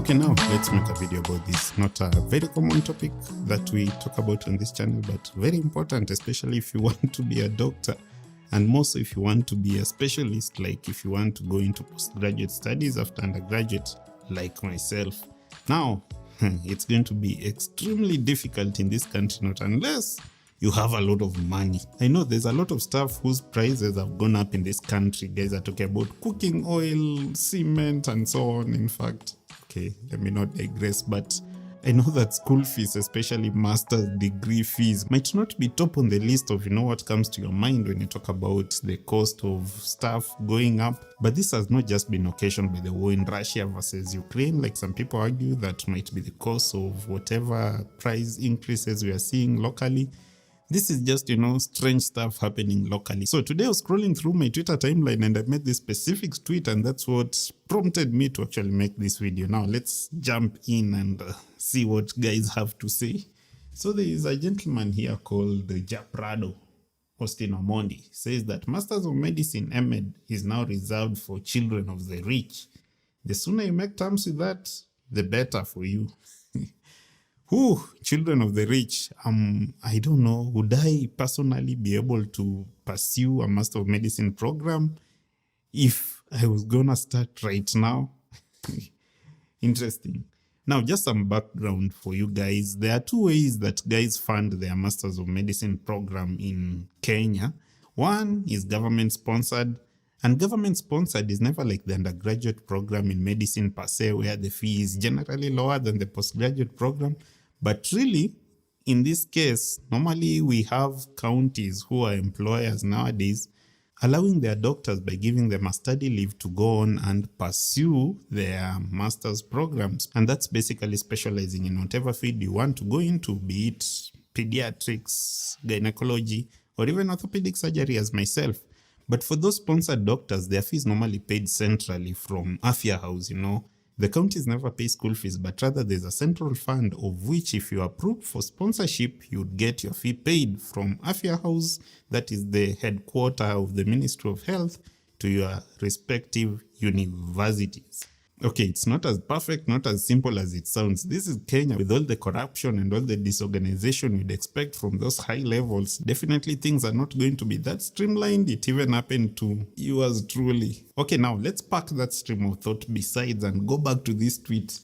Okay, now let's make a video about this. Not a very common topic that we talk about on this channel, but very important, especially if you want to be a doctor. And more so if you want to be a specialist, like if you want to go into postgraduate studies after undergraduate, like myself. Now, it's going to be extremely difficult in this country, not unless you have a lot of money. I know there's a lot of stuff whose prices have gone up in this country. Guys are talking about cooking oil, cement, and so on. In fact, okay, let me not digress, but I know that school fees, especially master's degree fees, might not be top on the list of, what comes to your mind when you talk about the cost of stuff going up. But this has not just been occasioned by the war in Russia versus Ukraine, like some people argue that might be the cause of whatever price increases we are seeing locally. This is just, strange stuff happening locally. So today I was scrolling through my Twitter timeline and I made this specific tweet, and that's what prompted me to actually make this video. Now let's jump in and see what guys have to say. So there is a gentleman here called Japrado Austin Omondi. Says that Masters of Medicine MMed is now reserved for children of the rich. The sooner you make terms with that, the better for you. Children of the rich. I don't know. Would I personally be able to pursue a Master of Medicine program if I was gonna start right now? Interesting. Now, just some background for you guys. There are two ways that guys fund their Masters of Medicine program in Kenya. One is government sponsored. And government sponsored is never like the undergraduate program in medicine per se, where the fee is generally lower than the postgraduate program. But really, in this case, normally we have counties who are employers nowadays allowing their doctors by giving them a study leave to go on and pursue their master's programs. And that's basically specializing in whatever field you want to go into, be it pediatrics, gynecology, or even orthopedic surgery as myself. But for those sponsored doctors, their fees normally paid centrally from Afya House, The counties never pay school fees, but rather there's a central fund of which, if you approved for sponsorship, you'd get your fee paid from Afya House, that is the headquarter of the Ministry of Health, to your respective universities. Okay, it's not as perfect, not as simple as it sounds. This is Kenya with all the corruption and all the disorganization you'd expect from those high levels. Definitely things are not going to be that streamlined. It even happened to yours truly. Okay, now let's park that stream of thought besides and go back to this tweet.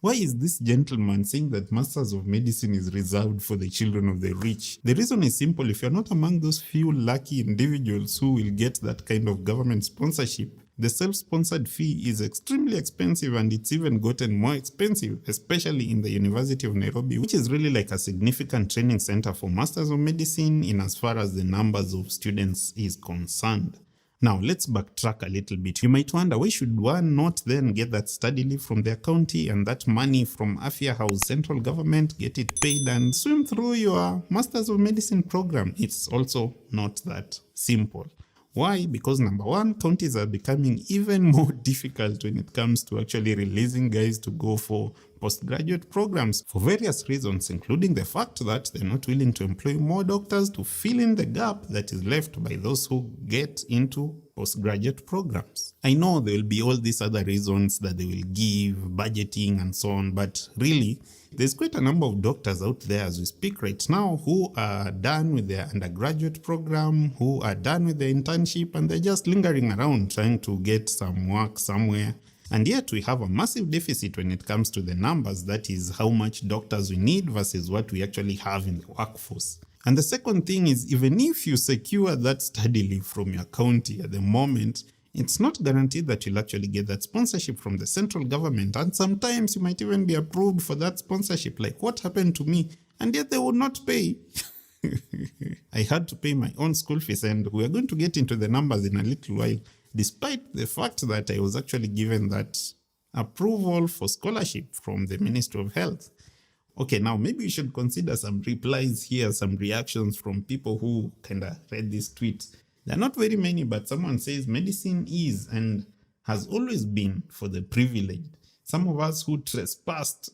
Why is this gentleman saying that Masters of Medicine is reserved for the children of the rich? The reason is simple. If you're not among those few lucky individuals who will get that kind of government sponsorship, the self-sponsored fee is extremely expensive, and it's even gotten more expensive, especially in the University of Nairobi, which is really like a significant training center for Masters of Medicine in as far as the numbers of students is concerned. Now, let's backtrack a little bit. You might wonder, why should one not then get that study leave from their county and that money from Afya House central government, get it paid and swim through your Masters of Medicine program? It's also not that simple. Why? Because number one, counties are becoming even more difficult when it comes to actually releasing guys to go for postgraduate programs for various reasons, including the fact that they're not willing to employ more doctors to fill in the gap that is left by those who get into postgraduate programs. I know there will be all these other reasons that they will give, budgeting and so on, but really, there's quite a number of doctors out there as we speak right now who are done with their undergraduate program, who are done with their internship, and they're just lingering around trying to get some work somewhere. And yet we have a massive deficit when it comes to the numbers, that is how much doctors we need versus what we actually have in the workforce. And the second thing is, even if you secure that study leave from your county at the moment, it's not guaranteed that you'll actually get that sponsorship from the central government. And sometimes you might even be approved for that sponsorship, like what happened to me, and yet they would not pay. I had to pay my own school fees, and we are going to get into the numbers in a little while, despite the fact that I was actually given that approval for scholarship from the Ministry of Health. Okay, now maybe you should consider some replies here, some reactions from people who kind of read this tweet. There are not very many, but someone says medicine is and has always been for the privileged. Some of us who trespassed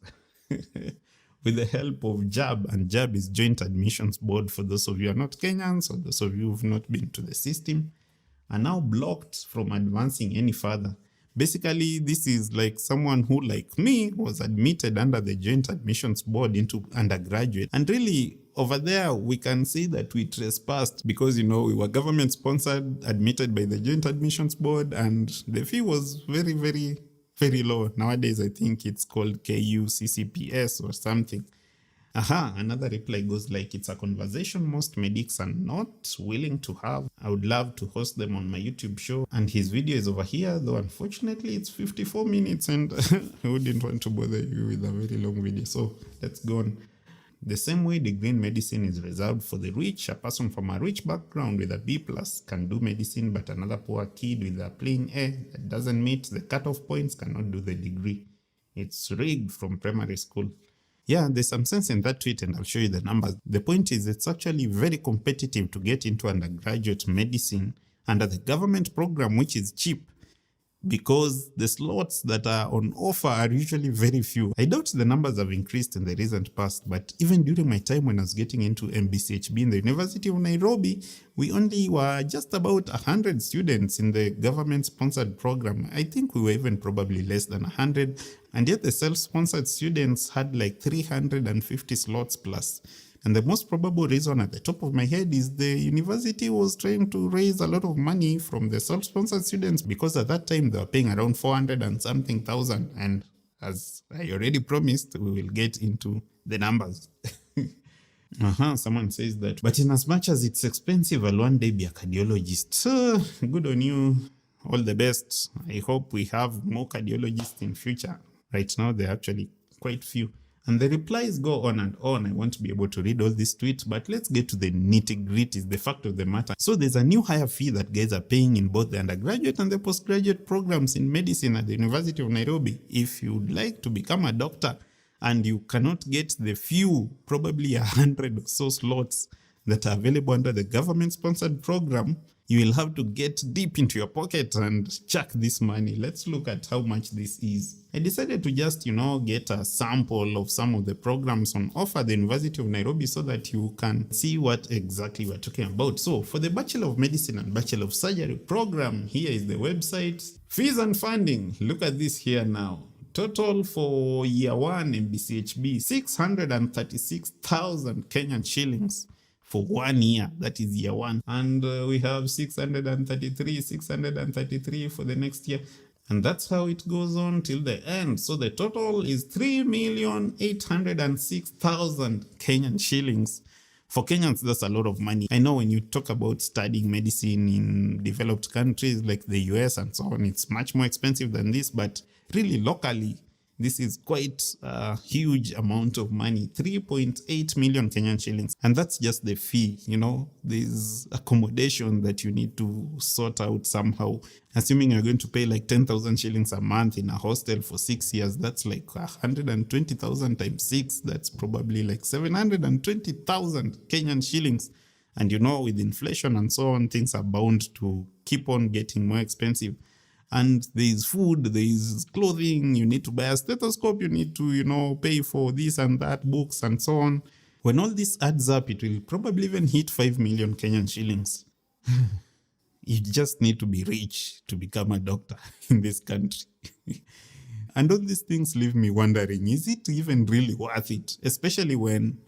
with the help of JAB, and JAB is Joint Admissions Board for those of you who are not Kenyans or those of you who have not been to the system, are now blocked from advancing any further Basically, this is like someone who, like me, was admitted under the Joint Admissions Board into undergraduate. And really, over there, we can see that we trespassed because, we were government sponsored, admitted by the Joint Admissions Board, and the fee was very, very, very low. Nowadays, I think it's called KUCCPS or something. Another reply goes like, it's a conversation most medics are not willing to have. I would love to host them on my YouTube show. And his video is over here, though unfortunately it's 54 minutes and I wouldn't want to bother you with a very long video. So let's go on. The same way degree in medicine is reserved for the rich, a person from a rich background with a B+ can do medicine, but another poor kid with a plain A that doesn't meet the cutoff points cannot do the degree. It's rigged from primary school. Yeah, there's some sense in that tweet and I'll show you the numbers. The point is it's actually very competitive to get into undergraduate medicine under the government program, which is cheap because the slots that are on offer are usually very few. I doubt the numbers have increased in the recent past, but even during my time when I was getting into MBChB in the University of Nairobi, we only were just about 100 students in the government-sponsored program. I think we were even probably less than 100, and yet the self-sponsored students had like 350 slots plus. And the most probable reason at the top of my head is the university was trying to raise a lot of money from the self-sponsored students because at that time they were paying around 400 and something thousand. And as I already promised, we will get into the numbers. Someone says that, but in as much as it's expensive, I'll one day be a cardiologist. So good on you. All the best. I hope we have more cardiologists in future. Right now, there are actually quite few. And the replies go on and on. I won't be able to read all these tweets, but let's get to the nitty-gritty, the fact of the matter. So there's a new higher fee that guys are paying in both the undergraduate and the postgraduate programs in medicine at the University of Nairobi. If you'd like to become a doctor and you cannot get the few, probably 100 or so slots that are available under the government-sponsored program, you will have to get deep into your pocket and chuck this money. Let's look at how much this is. I decided to just, get a sample of some of the programs on offer at the University of Nairobi so that you can see what exactly we're talking about. So for the Bachelor of Medicine and Bachelor of Surgery program, here is the website. Fees and funding. Look at this here now. Total for year 1 MBChB, 636,000 Kenyan shillings. For 1 year, that is year 1. And we have 633 for the next year. And that's how it goes on till the end. So the total is 3,806,000 Kenyan shillings. For Kenyans, that's a lot of money. I know when you talk about studying medicine in developed countries like the US and so on, it's much more expensive than this. But really locally, this is quite a huge amount of money, 3.8 million Kenyan shillings. And that's just the fee, there's accommodation that you need to sort out somehow. Assuming you're going to pay like 10,000 shillings a month in a hostel for 6 years, that's like 120,000 times 6. That's probably like 720,000 Kenyan shillings. And with inflation and so on, things are bound to keep on getting more expensive. And there's food, there's clothing, you need to buy a stethoscope, you need to, pay for this and that, books and so on. When all this adds up, it will probably even hit 5 million Kenyan shillings. You just need to be rich to become a doctor in this country. And all these things leave me wondering, is it even really worth it? Especially when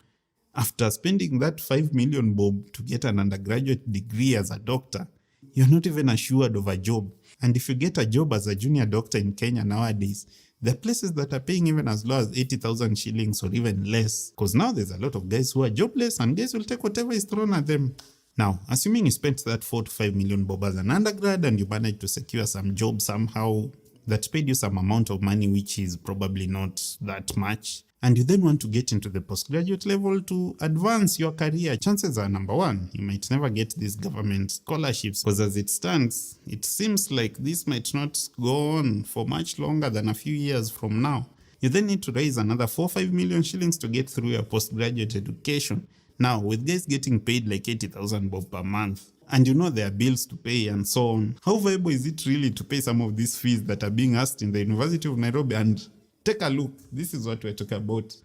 after spending that 5 million bob to get an undergraduate degree as a doctor, you're not even assured of a job. And if you get a job as a junior doctor in Kenya nowadays, there are places that are paying even as low as 80,000 shillings or even less. Because now there's a lot of guys who are jobless and guys will take whatever is thrown at them. Now, assuming you spent that 4 to 5 million bob as an undergrad and you managed to secure some job somehow that paid you some amount of money, which is probably not that much, and you then want to get into the postgraduate level to advance your career, chances are, number one, you might never get these government scholarships because as it stands, it seems like this might not go on for much longer than a few years from now. You then need to raise another 4-5 million shillings to get through your postgraduate education. Now, with guys getting paid like 80,000 bob per month, and there are bills to pay and so on, how viable is it really to pay some of these fees that are being asked in the University of Nairobi? And take a look. This is what we're talking about.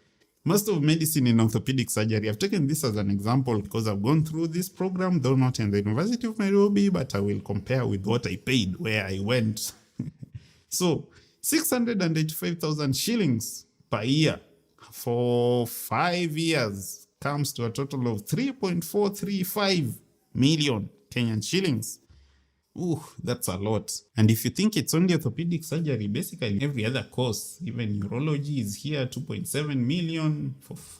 Master of Medicine in Orthopaedic Surgery. I've taken this as an example because I've gone through this program, though not in the University of Nairobi, but I will compare with what I paid where I went. So 685,000 shillings per year for 5 years comes to a total of 3.435 million Kenyan shillings. Ooh, that's a lot. And if you think it's only orthopedic surgery, basically every other course, even urology is here, 2.7 million,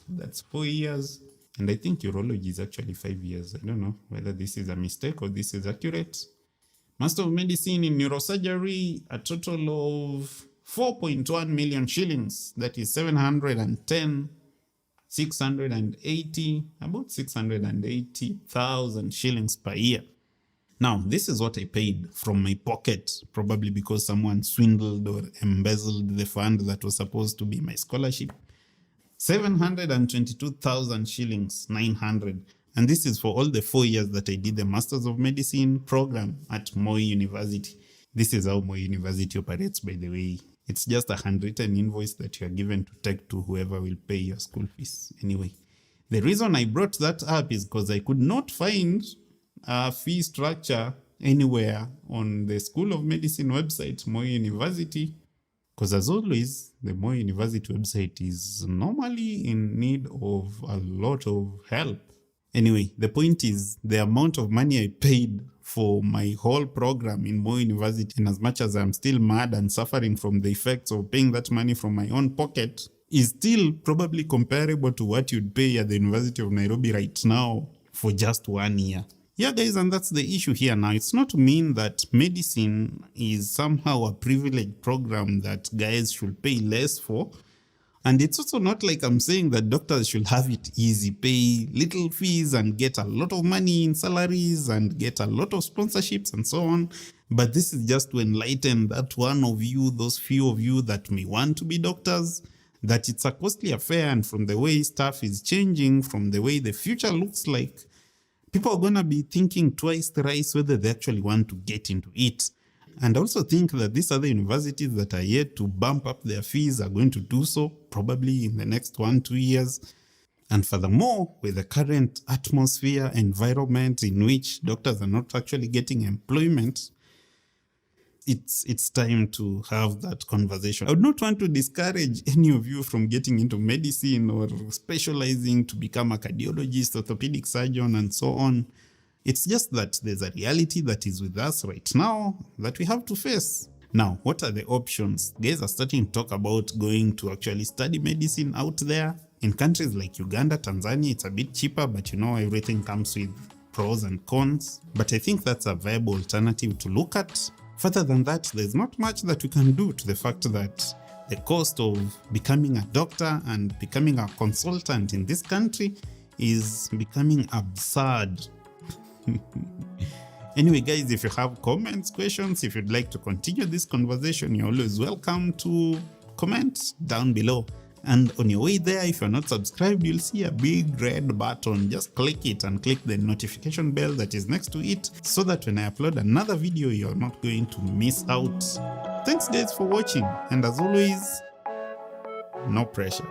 that's 4 years. And I think urology is actually 5 years. I don't know whether this is a mistake or this is accurate. Master of Medicine in Neurosurgery, a total of 4.1 million shillings. That is 680,000 shillings per year. Now, this is what I paid from my pocket, probably because someone swindled or embezzled the fund that was supposed to be my scholarship. 722,000 shillings, 900. And this is for all the 4 years that I did the Masters of Medicine program at Moi University. This is how Moi University operates, by the way. It's just a handwritten invoice that you are given to take to whoever will pay your school fees. Anyway, the reason I brought that up is because I could not find a fee structure anywhere on the School of Medicine website, Moi University. Because as always, the Moi University website is normally in need of a lot of help. Anyway, the point is the amount of money I paid for my whole program in Moi University, and as much as I'm still mad and suffering from the effects of paying that money from my own pocket, is still probably comparable to what you'd pay at the University of Nairobi right now for just 1 year. Yeah, guys, and that's the issue here now. It's not to mean that medicine is somehow a privileged program that guys should pay less for. And it's also not like I'm saying that doctors should have it easy, pay little fees and get a lot of money in salaries and get a lot of sponsorships and so on. But this is just to enlighten that one of you, those few of you that may want to be doctors, that it's a costly affair, and from the way stuff is changing, from the way the future looks like, people are going to be thinking twice, thrice whether they actually want to get into it. And I also think that these other universities that are yet to bump up their fees are going to do so probably in the next 1-2 years. And furthermore, with the current atmosphere, environment in which doctors are not actually getting employment, it's time to have that conversation. I would not want to discourage any of you from getting into medicine or specializing to become a cardiologist, orthopedic surgeon, and so on. It's just that there's a reality that is with us right now that we have to face. Now, what are the options? Guys are starting to talk about going to actually study medicine out there. In countries like Uganda, Tanzania, it's a bit cheaper, but you know, everything comes with pros and cons. But I think that's a viable alternative to look at. Further than that, there's not much that we can do to the fact that the cost of becoming a doctor and becoming a consultant in this country is becoming absurd. Anyway, guys, if you have comments, questions, if you'd like to continue this conversation, you're always welcome to comment down below. And on your way there, if you're not subscribed, you'll see a big red button. Just click it and click the notification bell that is next to it so that when I upload another video, you're not going to miss out. Thanks, guys, for watching. And as always, no pressure.